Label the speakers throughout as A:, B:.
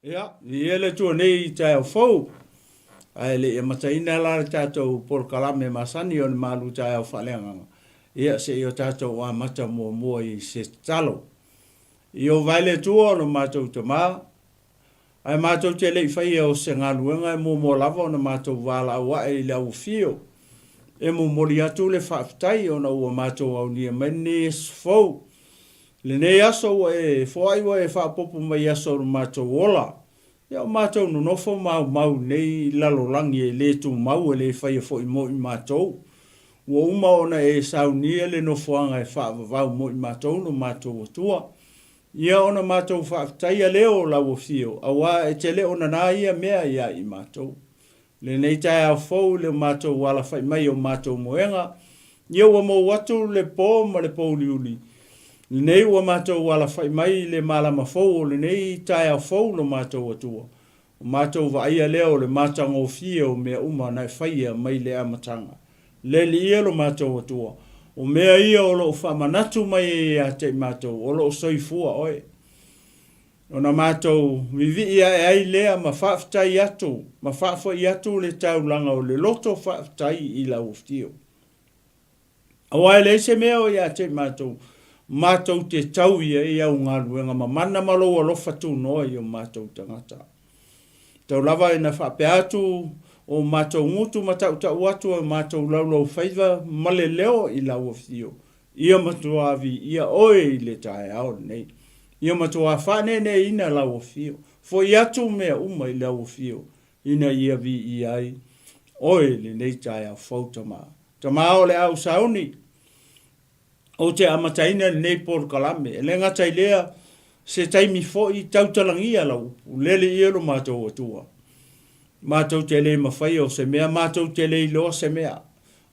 A: Ia, ele tu nei tai o fou. Ai le e mataina la tatou por kalame masani on malu tai o falenga. Ia se yo tatou wa mata mo I se talo. Io vaile tu o no matou te ma. Ai matou te le fai o se ngaluenga mo lava no matou wala wa e le au fio. E mo mori atu le whaftai o na ua matou au ni mene fou. Le nei aso e foai wa e whapopo mai aso no matou ola. Ia o mātou no nofo mau nei lalolangi e le tu mau e le whai fo I mo I mātou. Ua uma ona e saunia le nofoanga e whaavavau mo I mātou no mātou atua. Ia ona mātou whaaftaia leo lau o fio. Awa e te leo na nā ia mea ia I mātou. Le nei tai au fau le mātou wala whai mai o mātou moenga. Ia ua mo watu le pō ma le pō liuli. Le nei ua mātou wala whai mai le malama fau, le nei tai au fau no mātou atua. O mātou wa ia leo le mātango fia o mea uma nai whaia mai le amatanga. Le li ia lo mātou atua. O mea ia o lo whamanatu mai e a te mātou, o lo soifua oe. O na mātou vivi ia e ai lea ma whaaftai atu, ma whaafai atu le taulanga o le loto whaaftai I la uftio. Awai le se mea o ia te mātou, mātou te tau ia I au ngā ruenga ma mana malo o lofa tu noa I o mātou tangata. Tau lava e na whape atu o mātou ngutu matau tau atu o mātou laulau whaiva male leo I lau uftio. Ia matua avi, ia oe I le tae ao nei. Ia matua whane ne ina lau uftio. Fo I atu mea uma I lau uftio. Ina ia vi I ai. Oe le nei tae ao whautama. Tama o le au sauni. O te amataina nei por kalame. E le ngatai lea se taimi fo I tautalangia lau. Lele iero mātou atua. Mātou te le mawhai o se mea. Mātou te le iloa se mea.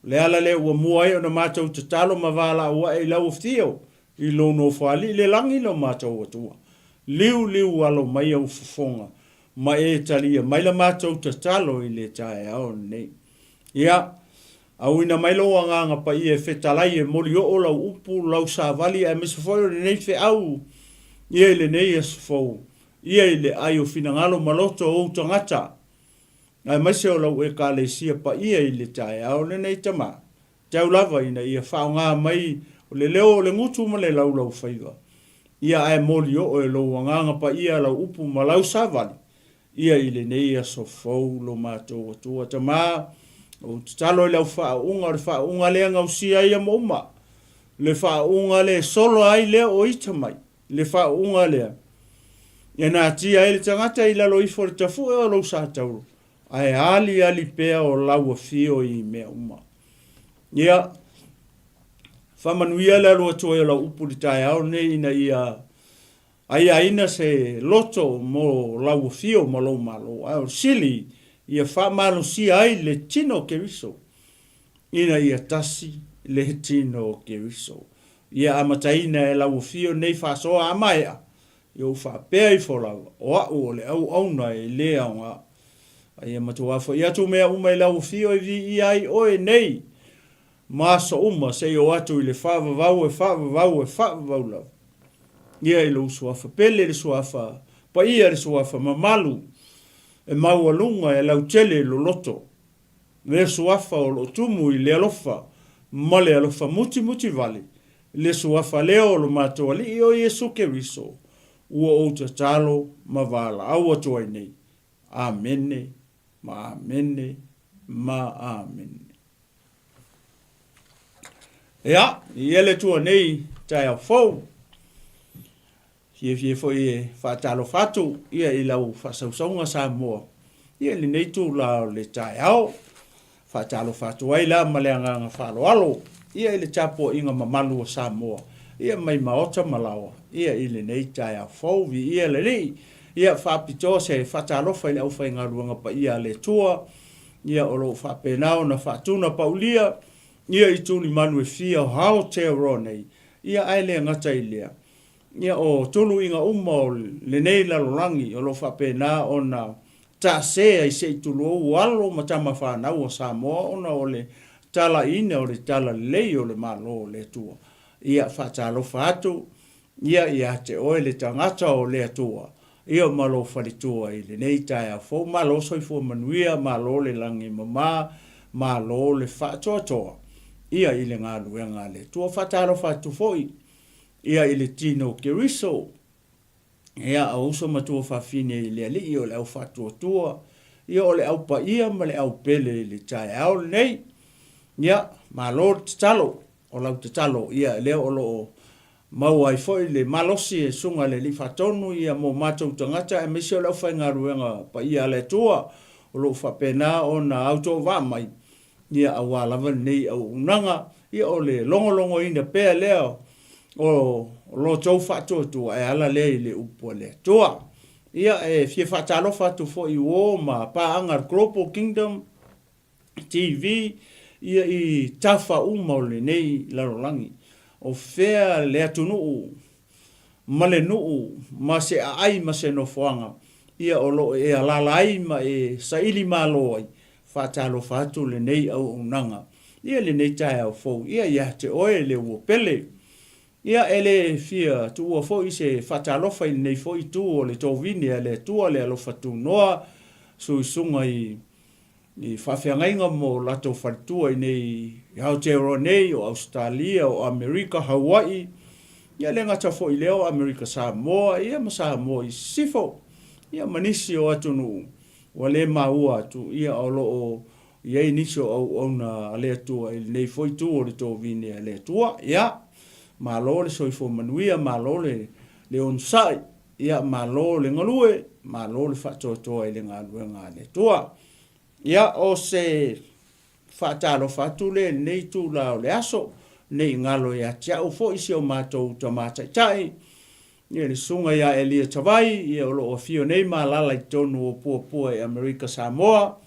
A: Le ala le ua muai o na mātou te talo mavala ua e lau uftio. I lono whali le langi lo mātou atua. Liu alo mai au fufonga. Ma e talia. Mai la mātou te talo I le tae ao nei. Ia. Au ina mailo a nganga pa I e whetalai e mori o lau upu lau sa vali e mesofoi le nei whe au. Ia le nei e sofou. Ia le ai o finangalo maloto o tangata. Ai maise o lau e ka le sia pa ia I le tae au le nei tama. Tau lava ina ia whao ngā mai o le leo le ngutu ma le lau whaiva. Ia ai mori o e lau a nganga pa ia lau upu ma lau sa vali. Ia I le nei e sofou lo mātou atua tama. O talo le whaunga lea ngausia ia mouma. Le whaunga le solo ai lea o ita mai. Le whaunga lea. E nā tia ele tangata I lalo I fore tafu e o lau sa tauro. Ai ali pea o lau a fio I mea uma. Ia, whamanuia lalo atua e lau upu li tae au ne ina ia. Ai aina se loto mo lau a fio mo lau malo. Ai o sili. Ia whamalo si ai le tino ke riso. Ina ia tasi le tino ke riso. Ia amataina e lau fio nei whasoa amaia. Ia whapea I wholau. O au le au auna e lea nga. Ia matuafo. Ia tu mea uma I lau fio I vi ai oe nei. Maso uma se o atu I le whavavau lau. Ia I lau suafa. Pele le suafa. Pa ia le suafa mamalu. E maua lunga e lau tele lo loto. Le suafa o lo tumu I le alofa. Ma le alofa muti vale. Le suafa leo lo mātua li o Yesu ke riso. Ua o te talo ma vala. Aua toa nei. Amene. Ma amene. Ma amene. Ea, I ele tua nei tai au fau. Fie foi e whaatalo whatu, ia I lau whasausaunga sa moa. Ia li nei tū lao le tae au, whaatalo whatu ai la maleanga ngā whalo alo, ia I le tapo inga mamalu o sa moa. Ia mai maota malawa, ia I le nei tae au fauvi, ia le li, ia whapito se whaatalo whai le au whai ngā ruanga pa ia le tua, ia olo whapenao na whaatuna paulia, ia I tūni manu e fia o hao te ronei, ia ai le ngata I lea. Ia o tolu inga uma o le nei lalolangi o lo whapena o na ta sea I se tulu o alo ma tama whanau o Samoa o na o le tala ina o le tala lei o le malo o le tua. Ia whatalo whatu, ia te oe le tangata o le tua. ia malo whalitua i le nei tai au fo malo soifua manuia malo le langi mama malo le whaatoa ia i le ngā luenga le tua whataro whatu foi ia i le tino Keriso ia au uso matua whawhine i le ali o le au whatuatua ia o le au pa ia ma le au pele i le tai au nei ia malo te talo o lau te talo ia leo o loo mau ai foi le malosi e sunga le li fatonu ia mo matou tangata e mesi o lau whainga ruenga pa ia le tua o lo whapena o na auto wa mai ia awa lava nei au unanga ia o le longo ina pea leo o lo tau fatu tua e ala le le upo le tua ia e fie fatalo fatu fo i wo ma pa angar Global Kingdom TV ia i tafa uma le nei larolangi o fea le atunu ma le nuu ma se ai ma se no foanga ia o lo e alala ai ma e saili malo ai fatalo fatu le nei au unanga ia le nei tai au fo ia te oe le uo pele ia ele fia tu o fo i se fatalo fa nei fo i tu o le tovini le tu le alo fatu noa su sunga i whawhiangainga mo lato whatua i nei Aotearoa nei o Australia o Amerika, Hawaii. Ia le ngata fo i leo Amerika Samoa, ia ma Samoa i sifo. Ia manisi o atunu, wa le maua atu, ia o loo, ia i nisi o au na alea tua, i nei fo i tu o le tō vini alea tua. Ia, ma lo le soifo manuia, ma lo le onsai, ia ma lo le ngalue, ma lo le whatoa i le ngalue ngā le tua. Ia o se whaatalo whatule nei tū lao le aso, nei ngalo ia tiau fo isi o mātou tamatai tai. Ia le sunga ia Elia Tawai, ia o loo fio nei malala i tonu o pua e Amerika Samoa.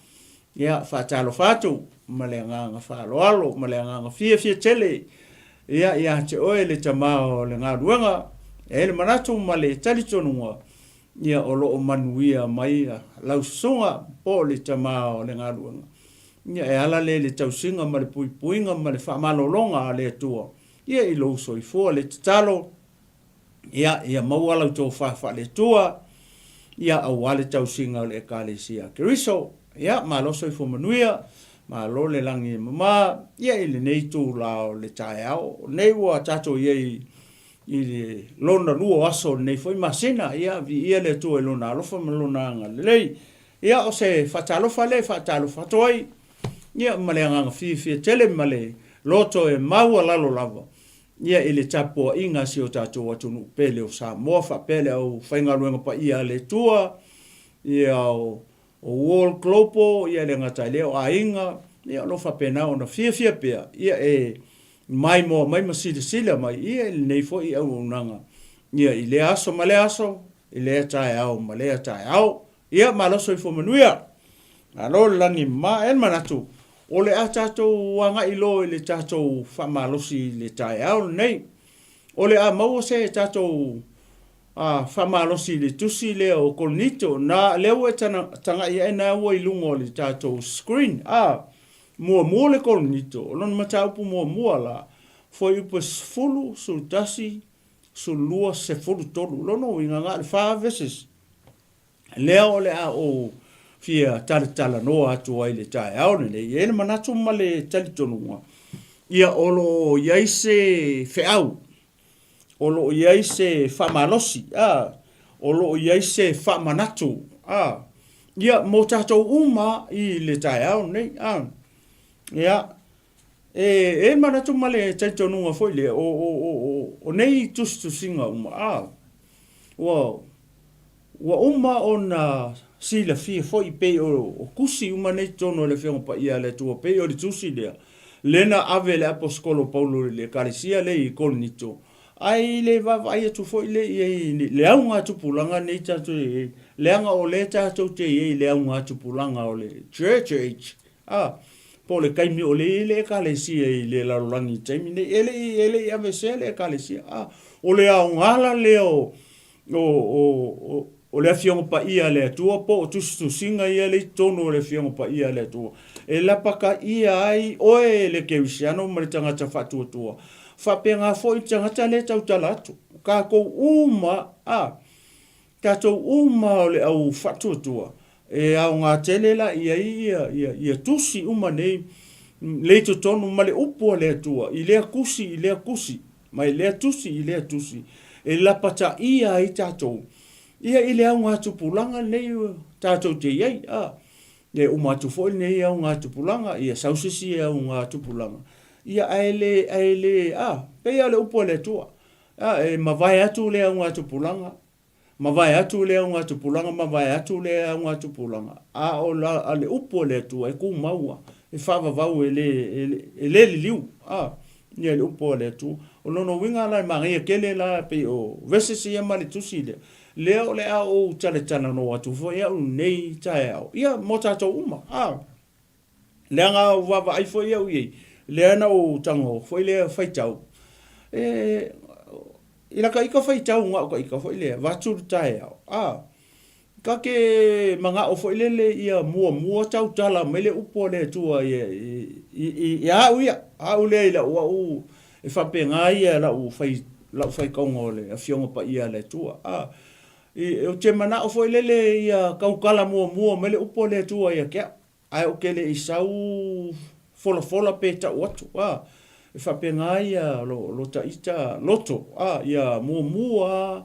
A: Ia whaatalo whatu, ma le nganga whaaloalo, ma le nganga fia tele. Ia te oe le tamao le ngā ruanga, e le manatu ma le talitonunga. Ia o loo manuia mai lau sunga po le tamao le ngā ruanga. Ia e ala le tausinga ma le puipuinga ma le whamalolonga le tua. Ia i lo soifua le tatalo. Ia mauala u tō whawha le tua. Ia au wale tausinga le Ekalesia Keriso. Ia ma lo soifua manuia. Ma lo le langi mama. Ia i le nei tū lao le tae au. Nei ua tato ia i le lona nuo aso nei foi masina. Ia vi ia le tua i lona alofa ma lona anga le lei. Ia o se whatalofa le whatalofa toi. Ia male anga fifia tele male loto e maua lalo lava. Ia ile tapo inga si o tato watunu pele o Samoa fa pele au whaingaruenga pa ia le tua. Ia o World Global, ia le ngata leo a inga. Ia lo fa pena o na fifia pea. Ia e mai moa mai masili sila mai. Ia ile neifo i au unanga. Ia ile aso male aso. Ile tae au male tae au. Ia maloso i fo manuia. Alo langi ma en manatu. O le a tātou wanga i lo le tātou whamalosi le tae au nei. O le a maua se tātou whamalosi le tusi le o kolonito. Na leo e tanga i ena ua i lungo le tātou screen. Mua le kolonito. O lona mataupu mua la. Foi upa fulu su tasi su lua se fulu tolu. Lono inga ngā le 5 verses. Leo le a o fia tala noa atu ai le tae au nei. Ele manatu ma le talitonunga. Ia olo iaise feau. Olo iaise whamalosi. Olo iaise whamanatu. Ia mo tātou uma i le tae au nei. Ia. E manatu ma le talitonunga foi le. O nei tustusinga uma. Wa uma ona sila fia foi pe o kusi uma nei tono le fionga pa ia le tua pe o le tusi lea. Lena ave le aposkolo Paulo le Kalesia le i kolonito. Ai le vavai atu foi le aunga tupulanga nei tatu le anga o le tatu te le aunga tupulanga o le church age. Po le kaimi o le Kalesia le larolangi taimi ne ele ave se le Kalesia. O le aunga leo o le fionga pa ia le tua po o tustu singa ia le tono le fionga pa ia le tua. E la paka ia ai oe le keusiano ma le tangata fatua tua. Whapenga fo i tangata le tau talatu. Ka ko uma tātou uma o le au whatuatua. E au ngā tele la ia tusi uma nei, le to tonu ma le upo le atua, i lea kusi, mai lea tusi, e lapata ia i tātou. Ia i lea ngā tupulanga nei tātou te iei, e umatu foi nei au ngā tupulanga, ia sausisi au ngā tupulanga. Ia aele, pei ale upo le atua. E mawai atu le au ngā tupulanga, mawai atu le au ngā tupulanga. O la ale upo le atua, e ku maua, e whawa vau e le liu, ia le upo le atua. O lono winga la maria kele la pe o vesesi ia mali tusi le. Leo le au tale tana no atu fo ia nei tae au. Ia mo tātou uma. Lea ngā wawa ai fo ia ui. Lea na o tango fo lea whaitau. Ila ka ika whaitau ngā o ka ika fo lea. Vaturu tae au. Ka ke mga o fo lele ia mua tau tala mele upo le tua ia au ia. Au lea ila ua u e whapenga ia la u whai kaunga le a fionga pa ia le tua. O te mana o foi lele ia kaukala mua mele upo le tua ia kia. Ai o kele i sau fola pe ta watu. E whapenga ia lo ta ita loto. Ia mua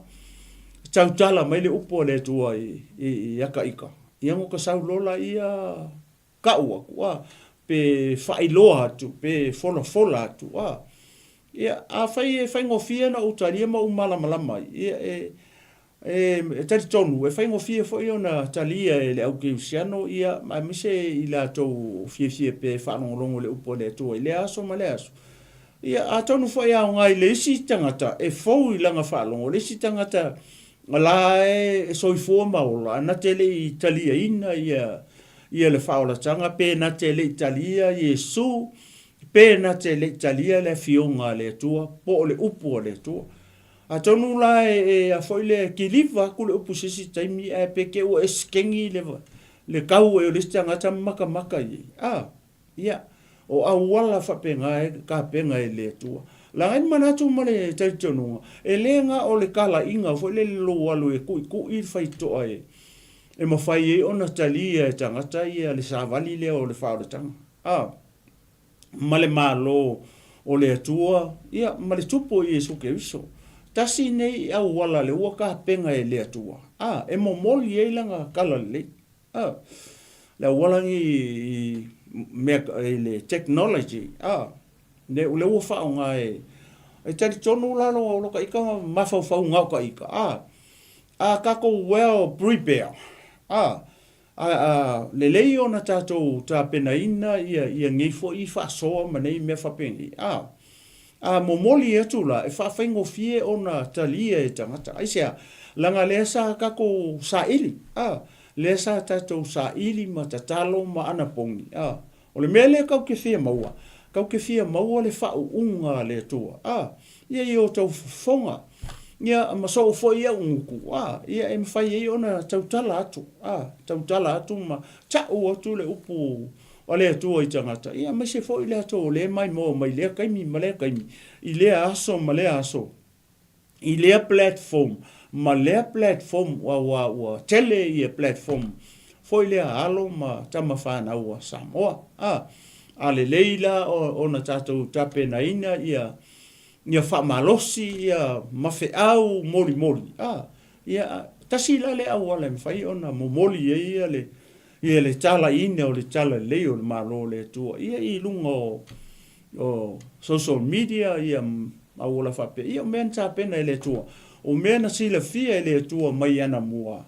A: tautala mele upo le tua i aka ika. Ia ngoka sau lola ia kaua. Pe whailoa atu, pe fola atu. Ia whai ngofia na utaria ma malama. Ia tari tonu, e whai ngofia fwoi o na talia e le au ke usiano, ia mise i la tau fie pe whanongolongo le upo le tua, i le aso ma le aso. Ia a tonu fwoi au ngai le isi tangata, e fau i langa whalongo, le isi tangata la e soifua maola, na tele i talia ina ia le whaola tanga, pe na tele i talia Yesu, pe na tele i talia le fionga le tua, po le upo le tua. A tonu la a foi le kiliva ku le upu sisi taimi e peke o eskengi le kau e o liste angata maka i. Ia. O au wala whapenga e ka penga e le tua. La ngai manatu male taitonunga. E lenga o le kala inga foi le lo alu e ku i fai toa e. E mawhai e ona talia e tangata ia le savali le o le whaoratanga. Male malo o le atua. Ia, male tupo i e suke viso. Tasi nei au wala le ua ka penga e le atua. E momoli e langa kala le. Le walangi le technology. Le ua whao ngā e. E tari tonu lalo lo ka ika mawhau ngau ka ika. Kako well prepare. Le lei o na tātou tā pena ina ia ngei fo i whasoa manei mea whapengi. Momoli atu la, e whawhaingo fie o na talia e tangata. Aisea, langa lea sa kako sa ili. Lea sa tātou sa ili ma tatalo ma anapongi. O le mea lea kau ke fia maua. Kau ke fia maua le whau unga le tua. Ia i o tau whonga. Ia maso fo ia unguku. Ia e mwhai e o na tautala atu. Tautala atu ma tau atu le upu o le atua i tangata. Ia mai se fo i le atua le mai mo mai lea kaimi ma lea kaimi. I lea aso ma lea aso. I lea platform ma lea platform wa tele i a platform. Fo i lea alo ma tama whana ua Samoa. Ale leila o na tātou tape na ina ia whamalosi ia mawhi au mori. Ia tasi la le au ale mwhai o na momoli ia le tala ina o le tala leo le malo le tua. Ia i lunga o social media ia au la whape. Ia o mea ta pena le tua. O mea na sila fia le tua mai ana mua.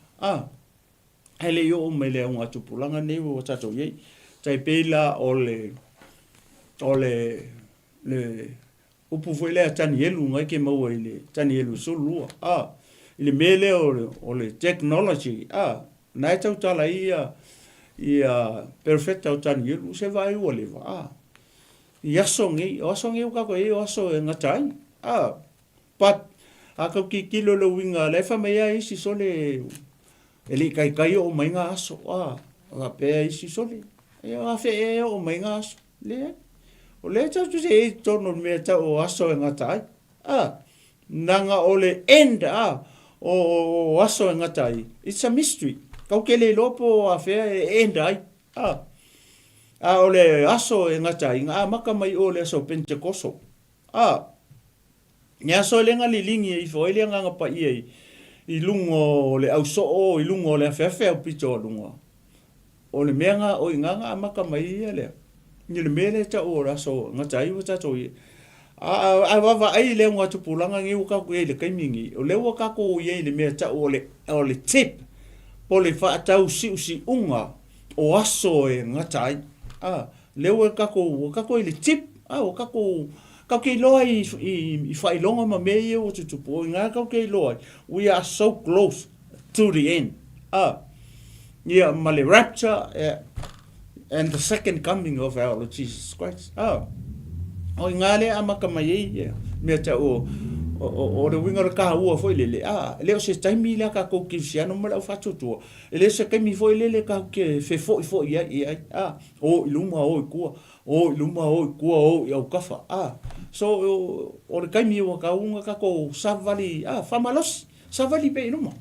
A: Hele i o mai le unga tupulanga nevo o tato iei. Tai peila o le upu foi le tani elu ngai ke mau i le tani elu solua. I le mele o le technology. Nai tau tala ia perfecta o tani elu se vai ua lewa. I asongi o kako e o aso e ngatai. Pat kau ki kilo le winga le fa mea isi sole ele kai o mai nga aso. Ka pe isi sole. Ia fe e o mai nga aso. O le tau tu se e tono mea tau o aso e ngatai. Nanga o le end, o aso ngatai. It's a mystery. Kau ke le lopo a fea e ndai. A ole aso ngatai nga maka mai ole aso Pentekoso. Nya so le nga lilingi I fo ile nga pa I lungo le au so o I lungo le fea pito lungo. O le menga o nga maka mai le. Ni le mele ta o aso ngatai o ta to a wava ai le ngwa tu pulanga ngi uka ku le kai mingi o le waka ko ye le me ta o le tip po le fa ta usi unga o aso ngatai le waka ko le tip o ka ko ka ke loi I fai longa ma me o tu po nga ka ke loi we are so close to the end yeah male rapture and the second coming of our Lord Jesus Christ o ngale amaka mai me ta o le winga ka ua foi lele le o se taimi la ka ko kisiano mala fa tutu le se ke mi foi lele ka ke fe foi ia o iluma o kua o ia kafa so o le kaimi o ka unga ka ko savali famalos savali pe iluma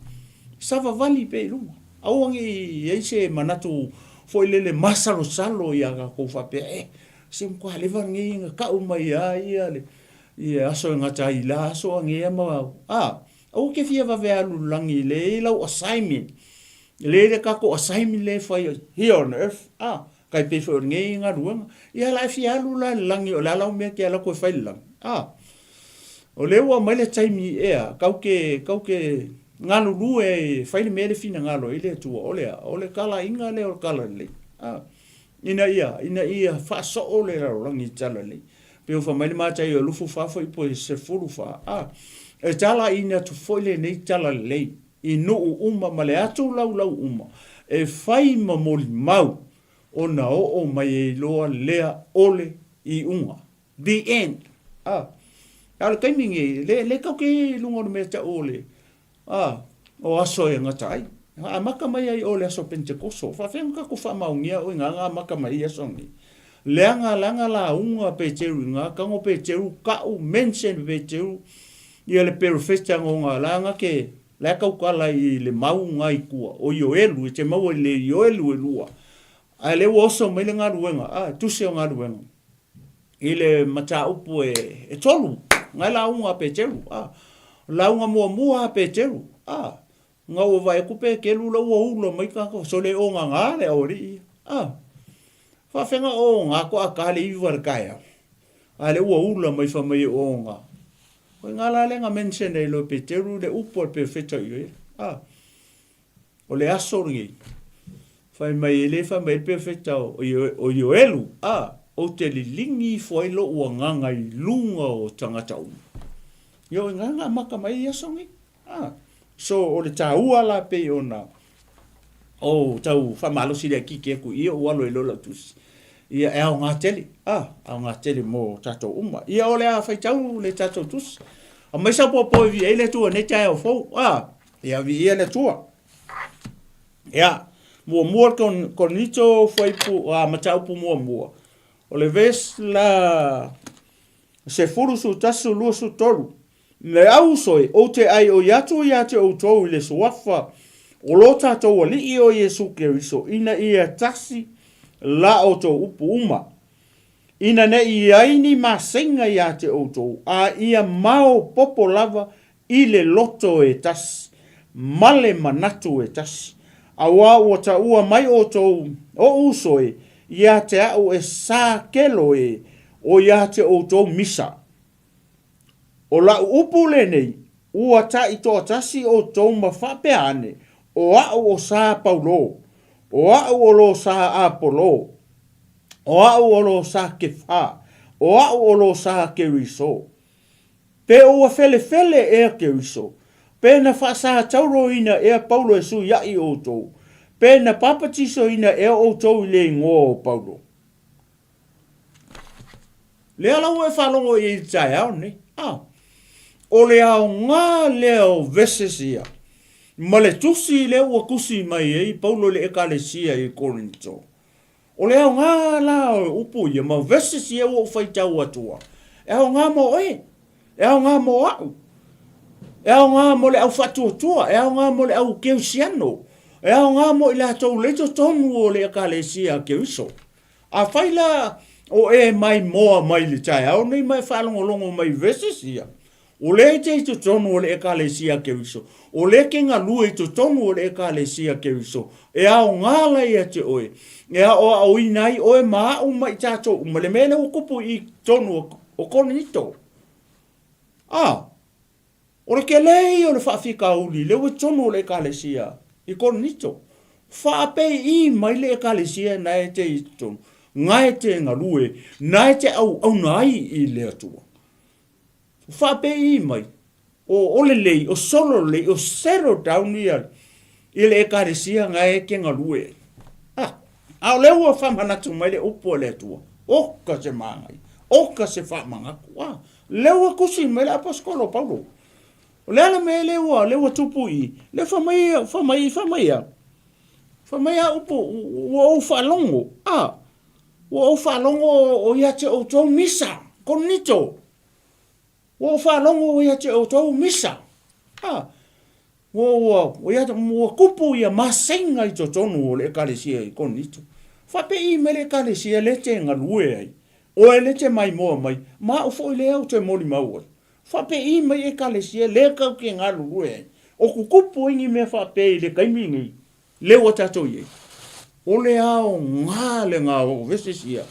A: savali pe iluma au ngi e se manatu foi lele masalo salo ia ka ko fa pe se ko le vangi ka o mai ia le ia aso ngata I la so nge ma o ke fia va vealu langi le lau assignment le ka ko assignment le fa here on earth kai pe fo nge nga ruanga ia la fia lu la langi o la lau me ke la ko fa lang o le wa mai le taimi ka ke ngalu lu fa le me le fina ngalo ile tu o le kala inga le o kala le ina ia fa so o le langi tala le pe o fa mai ma tai o lufu fa foi po se fulu fa e tala ina tu foi le nei tala le I no uma male atu lau uma e fai ma moli mau o na o mai e loa lea ole I unga the end ala kai mingi le kau ke lungo me ta ole o aso e ngatai maka mai ai ole aso Pentekoso fa fenga ko fa maungia o nga maka mai aso ni langa la unga pe teru nga kango pe teru ka u mention pe teru ia le perfecta nga langa ke la ka kala I le mau nga I kua o yoelu te mau le yoelu lua a le woso mai nga ruenga tu se nga ruenga ile mata upu e tolu nga la unga pe teru la unga mo pe teru nga o vai ku pe ke lu lo ulo mai ka so le o nga le ori fa fenga o nga ko akale I war kaya ale ula mai fa mai o nga ko nga la le nga mention e lo peteru le upo perfecto yo o le asori fa mai le fa mai perfecto o yo elu o te lingi foi lo o nga I lunga o tangata yo nga maka mai asongi so o le taua la pe ona o tau fa malo si le kike ku ia o alo lo la tus ia e nga tele nga tele mo tato uma ia o le a fai tau le tato tus a mai sa po vi ele tu ne tai o fo ia vi ele tu ia mo con nito foi pu matau pu mo o le ves la se furu su tasu lu su tolu le au soi o te ai o yatu o tou le suafa o lo tātou a li o Yesu Keriso, ina ia tasi la o tō upu uma. Ina ne I aini masenga ia te o tō, a ia mao popo lava I le loto e tasi, male manatu e tasi. A wā o ta ua mai o tō o usoi, ia te au e sā kelo o ia te o tō misa. O la upu le nei, ua ta I tō tasi o tō mawhape ane, o au o sa Paulo, o au o lo sa Apolo, o au o lo sa Kefa, o au o lo sa Keriso. Pe ua fele e Keriso, pe na fa sa tauro ina e Paulo e su iai o tō, pe na papatiso ina e o tō le ngō o Paulo. Le alau e whalongo I tai au ne, o le au ngā leo vesesia, ma le tusi le ua kusi mai I Paulo le ekalesia I Korinto. O le au ngā la upu ia ma vesesia ua ufai tau atua. E au ngā mo e au ngā mo au. e au ngā mo le au whatuatua, e au ngā mo le au keusiano, e au ngā mo i la tau leto tonu o le ekalesia keuso. A whaila o e mai moa mai le tai au nei mai whalongolongo mai vesesia. O le te i to tonu o le ekalesia keuso. O le kenga lua i to tonu o le ekalesia keuso. E au ngala ia te oe. E au au inai oe maa uma i tato uma le mele o kupu i tonu o konito. O le ke lei o le whaafika uli, le ua tonu o le ekalesia i konito. Whaape i mai le ekalesia na e te i tonu. Ngai te ngalue, nai te au nai i le atua. Whape i mai, o ole lei, o solo lei, o settle down ia, i le ekaresia ngai ke ngalue. Au leo a whamanatu mai le upo le atua, oka se mangai, oka se whamangaku. Leo a kusi mai le apaskolo paulo. O lea me leo a tupu i, le whamaia upo, o whalongo, o whalongo o ia te o tau misa, konito. O whalongo o ia te o tau misa. O ia te mua kupu ia masenga i to tonu o le ekalesia i konito. Whape i me le ekalesia le te ngalue ai. O e le te mai moa mai, ma o fo i le au te moli maua. Whape i mai ekalesia le kau ke ngalue ai. O kukupu ingi me whape i le kaimingi, le o tato i ai. O le ao ngā le ngā o vesesia.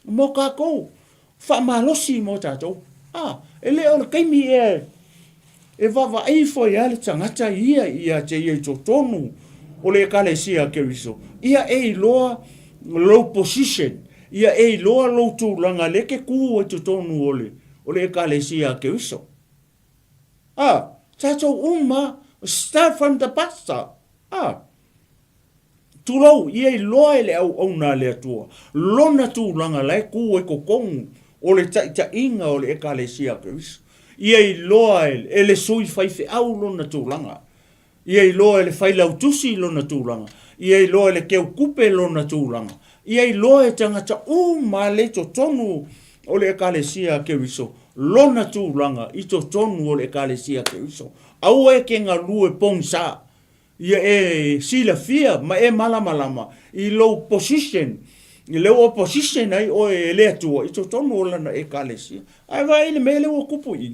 A: Mo kako, whamalosi mo tato. E le o le kaimi e wawa eifo i ale tangata ia te ia i to tonu o le ekalesia keriso. Ia e loa low position. Ia e loa low tūlanga le ke kū i to tonu o le ekalesia keriso. Tato start from the pastor. Tulau, ia i loa ele au na le atua. Lona tūlanga lai kū e kokongu o le taita inga o le ekalesia keriso. Ia i loa ele sui whaife au lona tūlanga. Ia i loa ele whailau tusi lona tūlanga. Ia i loa ele keu kupe lona tūlanga. Ia i loa e tangata ma le to tonu o le ekalesia keriso. Lona tūlanga i to tonu o le ekalesia keriso. Au e ke ngā lue pongsa. Ia e sila fia, ma e malama i low position. I leo opposition ai o e le atua, i to tonu o lana ekalesia. Ai vai le mele o kupu i.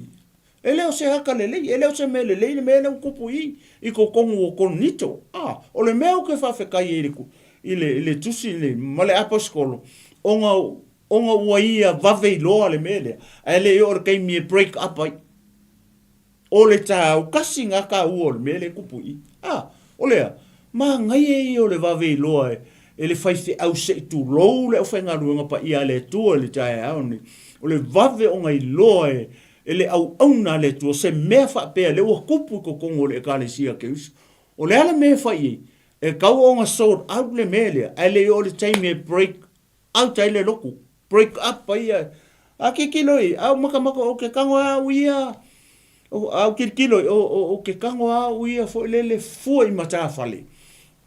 A: E leo se haka le lei, e leo se mele lei, le mele o kupu i ko kongu o konito. O le meo ke whawhekai e riku, i le tusi, ma le aposkolo, onga ua ia vave loa le mele, ai le o re kei mi break up ai. O le tau kasi ngaka ua le mele kupu i. O lea, ma ngai e o le vave loa e le whaife au se tu lou le o whainga ruanga pa ia le tua le tae au ni. O le vave o ngai loa e le au auna le tua se mea whapea le ua kupu ko kongo le ekalesia ke usu. O le ala mea whai e kau o ngā sold out le mea lea, e le o le taime e break out ai le loku, break up pa ia. A ke kiloi, au makamaka o ke kango au ia, au ke kiloi, o ke kango au ia fo le fua i mataa whale.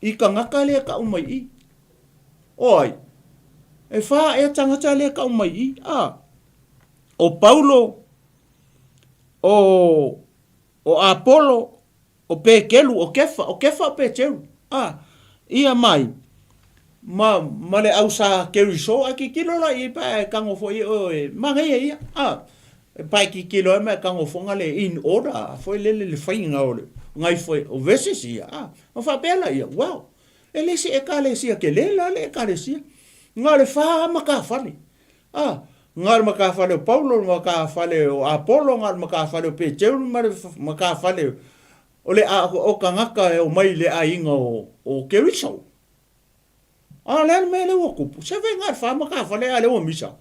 A: I ka ngaka lea ka umai i. Oi, e wha e tangata lea ka umai i. O Paulo, o Apollo, o Pekelu, o Kefa o Peteu. Ia mai, ma le au sa keriso, a ki kilo la i pa e kango fo i, mangai ia. E pa ki kilo e me kango fo ngale in order, fo i le whainga o le, ngai fo o veses ia. O wha pela ia, wow. E lesi e kalesia ke lela le e kalesia. Ngā le wha maka whale. Ngā le maka whale o Paulo, maka whale o Apollo, ngā le maka whale o Peteu, maka whale o le o kangaka e o mai le a inga o Keriso. Le me le o kupu. Se ve ngā le wha maka whale a le o misa.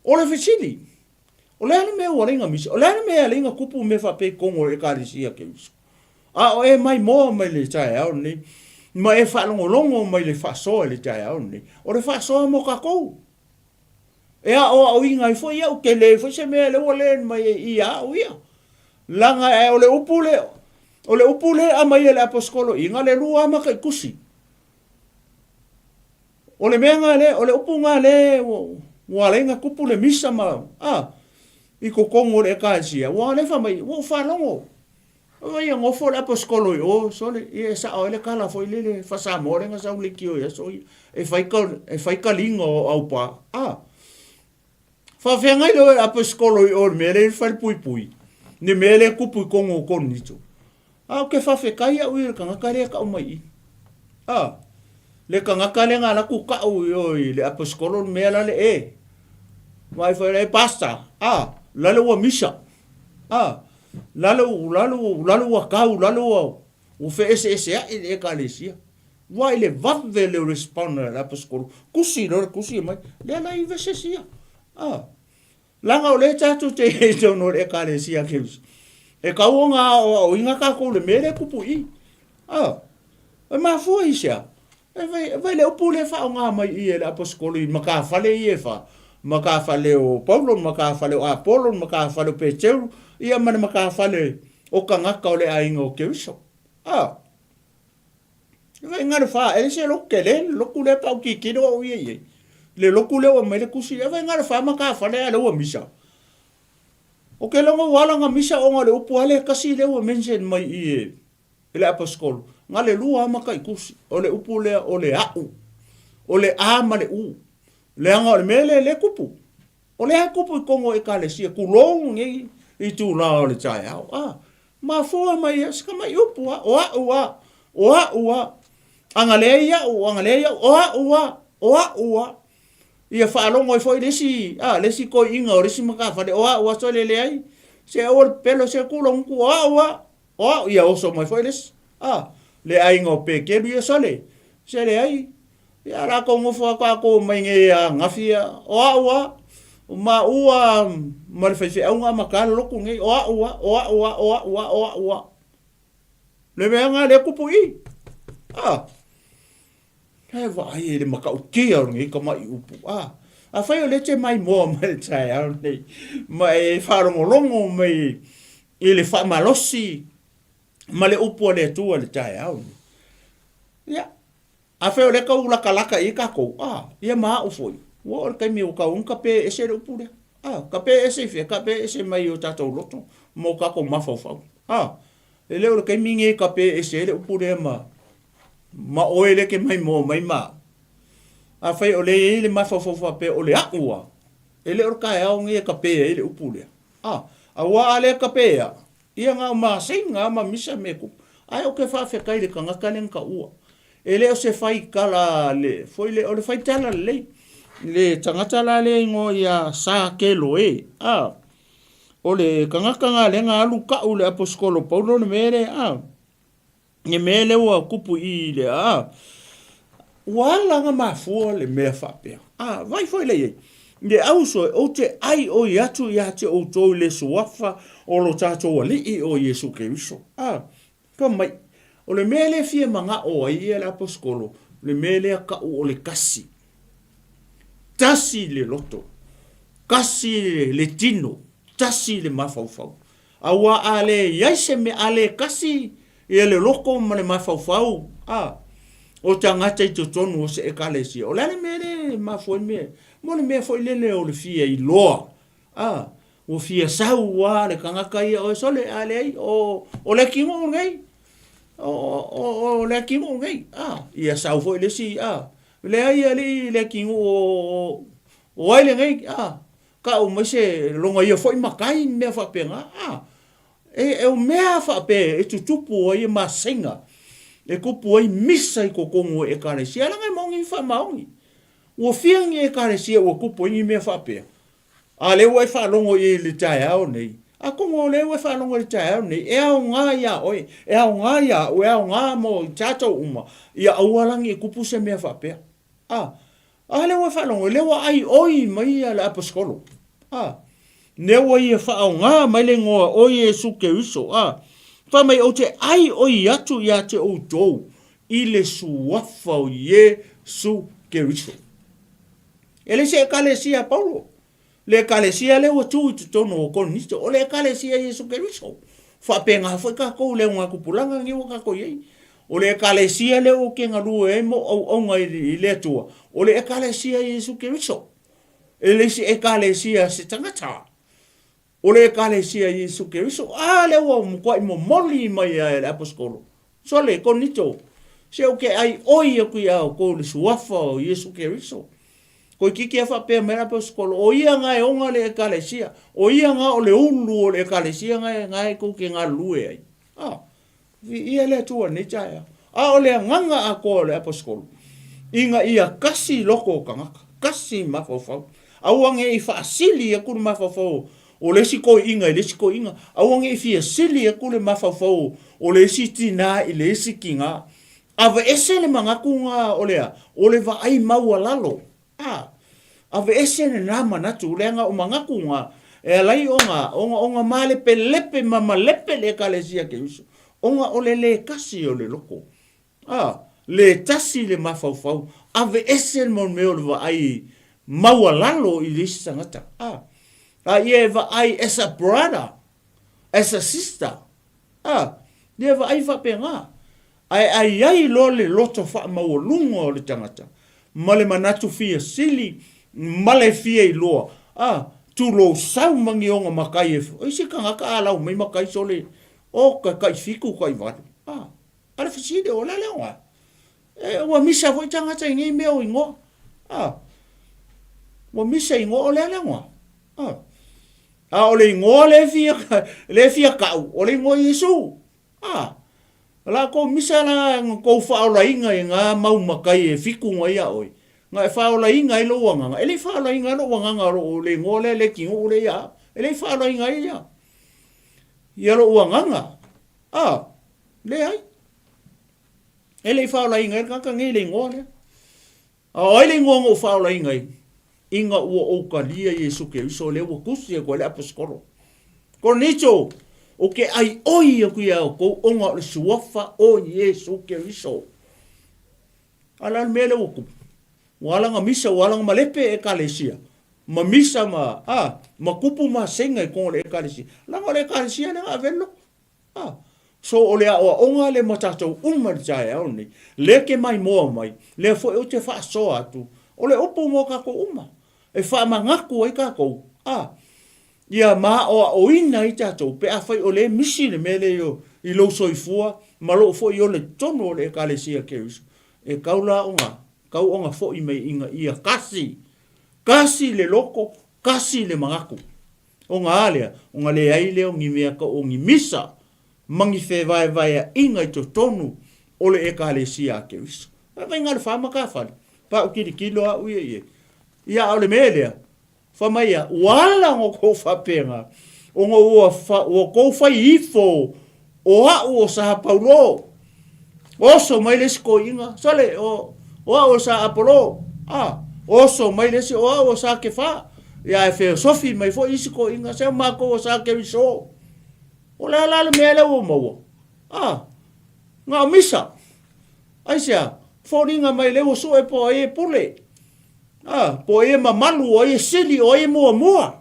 A: O le whisili. O le me o ringa misa. O le me a ringa kupu me wha pe kongo e kalesia Keriso. O e mai moa mai le tae au ni. Ma e whalongolongo mai le whasoa le tae au ni. O le whasoa mo kakou. E o inga i fo ia o ke le fo se mea le o le mai i a o ia. Langa e o le upule a mai e le aposkolo inga le lua maka i kusi. O le mea ngā le, o le upu ngā le, wa le inga kupu le misa ma. I ko kongo le ekalesia. Wa le fa mai, wo fa longo. Wa ia ngofo le aposkolo o so le e sa o le kala foi le fa sa mo le nga sa le kio ya so e fai ka lingo au pa. Fa venga lo aposkolo o me le fa pui pui. Ni me le kupu kongo kon nito. O ke fa fe kai au le kanga kare ka o mai. Le kanga kale nga la ku ka o le aposkolo me la le e. Mai fa le pasta. La le wa misa. Lalu wa kau o fe ese e kalesia. Wa ile vave le responder la paskolo. Kusi mai. Le la i vesesia. Langa o le tatu te no e kalesia ke. E kau nga o inga ka ko le mele kupu i. E ma fo isia. E vai le upule fa nga mai i le paskolo i maka fale i fa. Maka fale o Paulo, maka fale o Apollo, maka fale o Petero. Ia mana maka fale o kangaka o le ainga o Keriso. Vai ngare fa, ele se loke le, loku le pau ki kino o iei. Le loku le o mele kusi, vai ngare fa maka fale ale o misa. O ke longo wala nga misa o nga le upu ale kasi le o mention mai i ele aposkolo. Nga le lua maka ikusi, o le upu le o le au, o le ama le u. Le anga o le mele le kupu. O le kupu i kongo e kalesia, kulong i tu la o le tai au. Ma fua mai ska mai upu oa. Anga le ia oa. Ia fa longo i foi lesi ko inga o lesi maka fa de oa so le ai. Se o pelo se kulong ku oa. Ia oso mai foi lesi. Le ai ngo pe ke bi so le. Se le ai. Ia ra ko ngofo ko mai nge ngafia oa. Ma ua marfefe au nga makala loku ngai oa. Le venga le kupu i. He vai le maka ukia ngai ka mai upu. Fai o leche mai mo mai tai au nei. Mai farongo longo mai ile fa malosi. Ma le upu le tua le tai au. Ya. Fai o le ka ula kalaka i ka ko. Ia ma ufoi. Wa kai mi o ka un kape ese le upure. Kape ese fe, kape ese mai o tato loto. Mo ka ko mafau. E leo kai mi nge kape ese le upure ma. Ma oele ke mai mo mai ma. Fai o le mafau pe o le akua. E leo kai au nge kape e le upure. Wa ale kape ya. Ia nga ma singa ma misa me ku. Ai o ke fa fe kai le kanga kalen ka ua. E leo se fai kala le. Foi le o le fai tala le. Le tangata la le ngo ia sa kelo e. O le kangakanga le nga alu ka ule aposkolo Paulo ne mere Nye mele ua kupu i le Wala nga mafua le mea whapea. Vai foi le ye. Le auso o te ai o yatu ya te o tau le suafa o lo tato wa li o Yesu Keriso. Ka mai. O le mele fie manga o ai le aposkolo. Le mele ka o le kasi. Tasi le loto, kasi le tino, tasi le mafaufau. Awa ale yaise me ale kasi, ia le loko ma le mafaufau. O tangata i tonu o se ekalesia. O lale mele mafoi me, mo le mea foi lele o le fia i loa. O fia sau wa le kangaka ia o sole ale ai, o le kingo ngai. O le kingo ngai. Ia sau foi le si, le ai ali le kingo o ai le ngai ka o mase longa ia foi makai me fa penga e o mea fa pe e tutupu o ia masenga e kupu ai misa i kokongo e kalesia la ngai mongi fa maungi o fiangi e kalesia o kupu i me fa pe le o fa longo i le tai au nei kongo le o fa longo i tai au nei e au nga ia oi e au nga ia o e au nga mo tato uma ia aualangi e kupu se me fa pe le wa fa longo le wa ai oi mai la aposkolo ne wa ia fa nga mai le ngo o Yesu Keriso fa mai o te ai oi atu ya te o tou i le suafa o Yesu Keriso ele se kalesia Paulo le kalesia le wa tu tono o kon nisto o le kalesia Yesu Keriso fa penga foi ka ko le nga kupulanga ngi wa ko ye o le ekalesia le o ke ngalu e mo o ngai le tua o le ekalesia Yesu Keriso ele si ekalesia se tangata o le ekalesia Iesu Keriso, le ua mkwai mo moli mai a le apostolo. So le konito, se o ke ai oi a kui au ko le suafa o Iesu Keriso. Ko kiki a whapea mera apostolo, o ia ngai onga le ekalesia, o ia nga o le ulu o le ekalesia ngai ko ke ngā lue ai. Ia le tua ni jaya. O le nganga a ko le apostolo. Inga ia kasi loko kangaka, kasi mafofau. Awange i whaasili a kuru mafofau. O le siko inga i le siko inga. Awange i fia sili a kuru mafofau. O le si tina i le si kinga. Awa ese le mangakunga o lea. O le va ai maua lalo. Awa ese le nama natu. Leanga o mangakunga. E lai onga malepe lepe mama lepe le kalesia ke usu. Onga o le kasi o le loko. Le tasi le mafaufau. Ave ese mon meo le va ai maua lalo i le sangata. Ie va ai as a brother, as a sister. Ie va ai va penga. Ai lo le loto fa maua lungo le tangata. Male manatu fia sili, male fia i loa. Tu lo sau mangi onga makai e. Oisi ka ngaka alau mai makai sole. O kai fiku kai vatu. Ala fiside o la leonga. Wa misa foi tangata ngi meo ingo. Wa misa ingo o le leonga. O le ingo le fia kau. O le ingo Yesu. La ko misa la ko faola inga nga mau makai e fiku ngai a oi. Nga faola inga i lo wanga. Ele faola inga lo wanga o le ingo le kingo le ya. Ele faola inga ia. Ia lo wanga. Le ai. Ele faola inga ka ngi le ngole. Ele ngo faola inga. Inga ua o kalia Yesu Keriso le ua kusi ko le apostolo. Ko nicho o ke ai oi ku ia ko onga le suafa o Yesu Keriso. Ala mele o ku. Wala nga misa wala nga malepe e kalesia. Ma misa ma kupu ma senga ko le kalesia. La le kalesia na avelo. So o le onga le matato umar jaya oni. Le ke mai moa mai. Le fo o te fa so atu. O le opo mo ka ko uma. E fa mangaku ai ka ko. Ia ma o ina i tato. Pe a fai o le misi le mele yo. I lo soifua. Ma lo fo i o le tono o le kalesia Keriso. E kaula onga. Kau onga fo i mei inga ia kasi. Kasi le loko. Kasi le mangaku. Onga alea. Onga le aile o ngi mea ka o ngi misa. Mangi fe vai inga i to tonu o le ekalesia Keriso. Vai ngale fama ka fali. Pa o kiri kilo a uye ye. Ia o le melea. Fama ia. Wala ngo kou fapenga. O ngo ua kou fai ifo. O hau o saha paulo. Oso mai lesi ko inga. Sale o hau o saha apolo. Oso mai lesi o hau o saha kefa. Ia e feo sofi mai fo isi ko inga. Sea mako o saha Keriso. O la le mele o maua. Nga misa. Aisia, fōringa mai leo so e po e pule. Po e mamalu o e sili o e mua.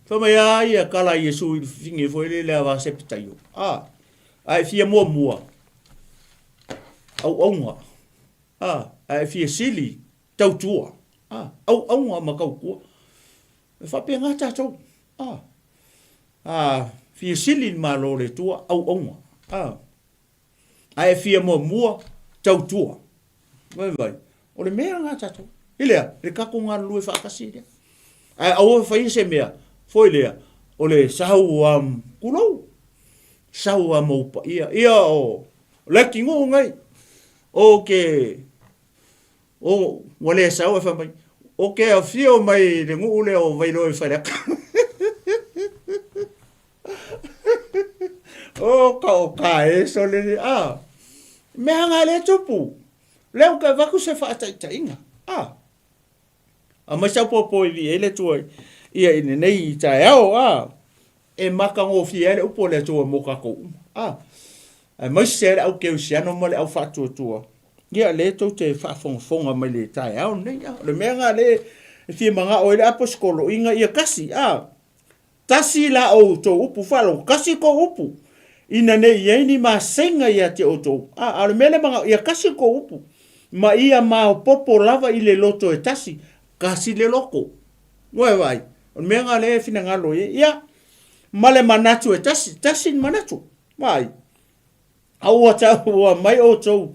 A: Whamai ia kala Yesu i finge fo ele lea wa sepitayo. Ai fia mua. Au aunga. Ai fia sili tautua. Au aunga makau kua. E whapea ngā tātou. Fia sili malo le tua au aunga. Ai fia mua tautua. Vai. O le mea ngā tātou. Ilea, le kako ngā lue whakasi lea. Ai au whai se mea. Foi lea. O le sahau kulou. Sahau maupa. Ia o leki ngu ngai. O ke. O wale sahau e whamai. O ke a fio mai le ngu lea o vailo e whareaka. O ka e so le mea ngā le tupu. Leo ka waku se whaataita inga. Mai sau popo i vi ele tua ia ine nei i tae ao. E maka ngō fia ele upo le tua moka ko mai se ele au keu siano ma le au whatua tua. Ia le tau te whaafonga mai le tae ao nei. Le mea ngā le fia manga o ele aposkolo inga ia kasi. Tasi la o tō upu whalo. Kasi ko upu. Ina nei iei ni ma senga ia te o tō. Ale mele manga ia kasi ko upu. Ma ia ma popo lava i le loto e tasi. Kasi le loko. Ngoe vai. o mea ngā le fina ngalo ia male manatu e tasi manatu mai au ata ua mai o tau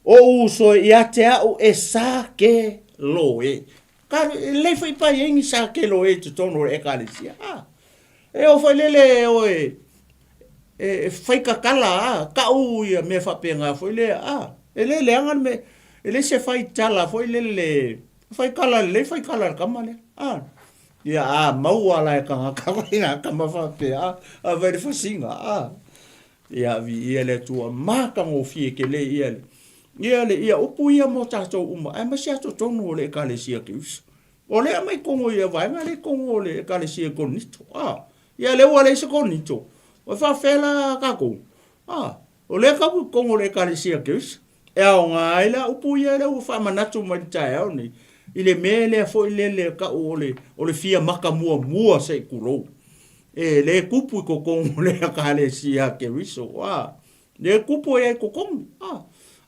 A: o uso ia te au e sa ke loe ka le fai pa yengi sa ke loe te tono e kalesia e o fai lele o e fai kakala ka u ia me fa penga foi le e le angan me ele se fai tala foi le fai kala kamale ia mau ala ka ina ka ma fa pe a very fasinga ia vi ele tua maka ngo fie ke le ia upu ia mo tato uma ai ma sia to tonu le kalesia ke us o le mai kongo ia vai ma le kongo le kalesia konito ia le wale se konito o fa fela ka ko o le ka kongo le kalesia ke us e o nga ila upu ia le fa manatu mai tai au ni ile mele fo ile ka ole fia maka mua se kulo le kupu ko kongo le kalesia ke riso le kupu e ko kongo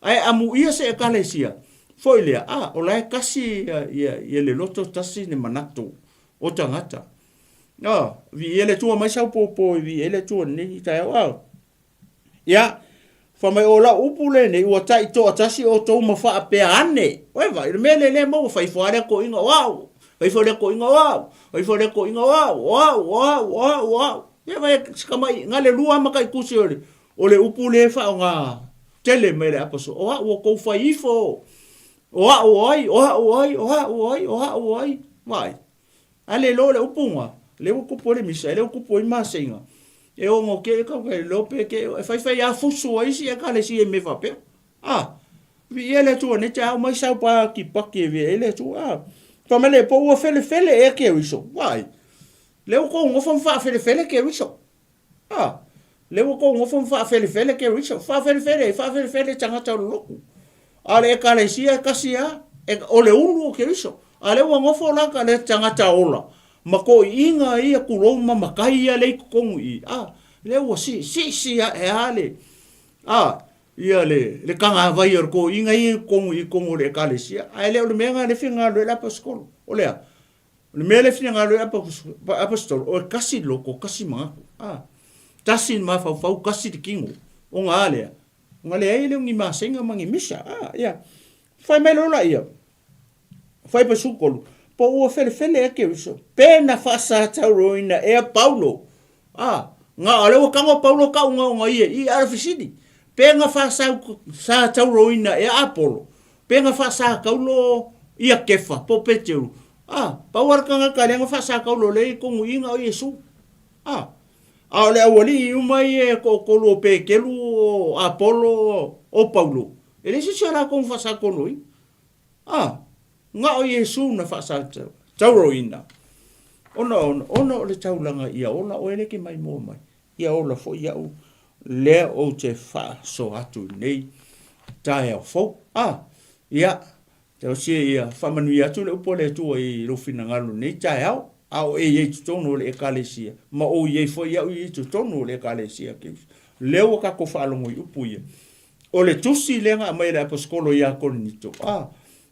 A: ai amu ia se kalesia fo ile o la kasi ia le loto tasi ne manatu o tangata vi ele tua mai sa popo vi ele tua ni tai ia fa mai ola upule ne o tai to tasi o to ma fa pe ane oi vai mele le mo fai fora ko inga vai fora ko inga vai fora ko inga ia vai skama ngale lua ma kai kusi ole upule fa nga tele mele aposo o ko fa ifo oi vai ale lo le upunga le ko pole misa le ko pole masinga e o mo ke ka lope ke fai a fusu ai si ka le si me fa pe vi ele tu ne ta mai sa pa ki vi ele tu fa mele po o fele e ke riso vai le ko ngo fa fele ke riso le ko ngo fa fele ke riso fa fele tanga ta loku ale ka le si ka si e o le ulu ke riso ale wo ngo fo la ka le tanga ta ola ma ko inga ia kulo ma kai ia le ko ngi le wo si e ale ia le kanga vai ko inga ia ko le kalesia ai le menga le finga le la paskol o le mele finga le apostol o kasi loko kasi ma tasin ma fa kasi de kingo o ngale ai le ngi ma senga mangi misa ia fai melo la ia fai pasukolo po o fele ke so pena fa sa tauroina e Paulo nga ale o kanga Paulo ka nga i arfisidi penga fa sa tauroina e Apolo penga fa sa kaulo ia kefa po peteu pawar kanga ka nga fa sa kaulo le ko inga o Yesu ale awali umai e ko lo pe kelu Apolo o Paulo ele se sera con fa sa koloi nga o Yesu na fa sa tauroina ona le taulanga ia ona o ele ke mai mo mai ia ola fo ia o le o te fa so atu nei tai o fo ia te o se ia fa manu ia tu le upo le tu i lo fina ngalo nei tai au e tono le ekalesia ma o ye fo ia i tono le ekalesia ke le o ka ko fa lo mo upu ia o le tusi le nga mai le apostolo ia konito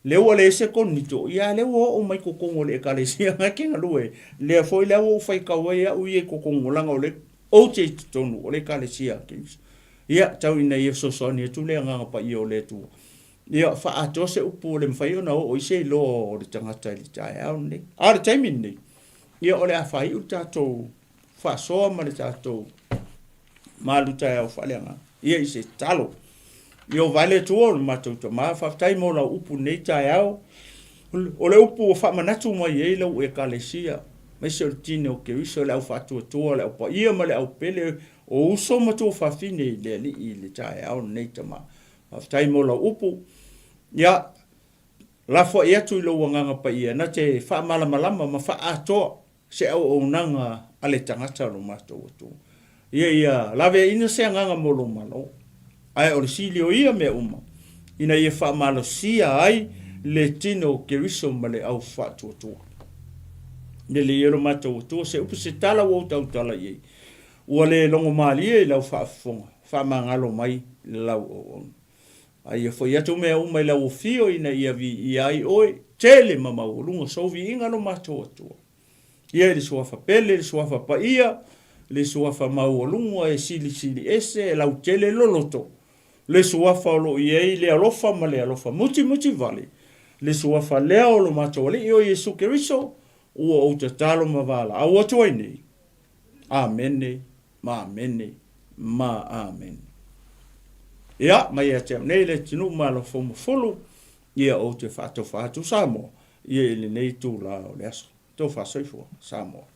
A: le o le se konito ia le o mai ko kongo le ekalesia nga kinga lue le fo le o fai ka wa ia u ye ko kongo langa o le o te tonu o le kalesia ke ia tau ina ia so ni tu le nga pa i o le tu ia fa ato se upu le mfai ona o se lo o le tangata le tai au ni le time ni ia o le afai u tato fa so ma le tato malu tai au fa le nga ia i se talo io vale tu o matou to ma fa tai mo la upu nei tai au o le upu fa manatu mai e lo e kalesia mai se tino ke uso la fa tu le pa ia ma le au pele o uso ma tu fa fine le tai au nei tama fa tai mo la upu ya la fo ia tu lo wanga pa ia na te fa mala ma fa ato se o nanga ale tangata lo matou tu ia la ve ina se nganga mo lo malo ai o silio ia me uma ina ia fa malo sia ai le tino ke riso male au fa tu ne le yero mato tu se upu se tala wo tala ye o le longo mali e la fa fonga fa mangalo mai la o ai fo ia tu me uma la o fio ina ia vi ai oi tele mama o lungo so vi inga lo mato Ia le suafa pele, le suafa paia, le suafa maualunga e sili ese e lau tele loloto. Le suafa o lo iei le alofa ma le alofa muti vale. Le suafa lea o lo matawale i o Yesu Keriso, ua o te talo mavala. A ua tuai nei. Amene, ma amene, ma amen. Ia, mai a te nei le tinu ma lo fomu fulu, ia o te whātou Samoa. Ia ili nei tū la o le aso. Tō whāsoifua, Samoa.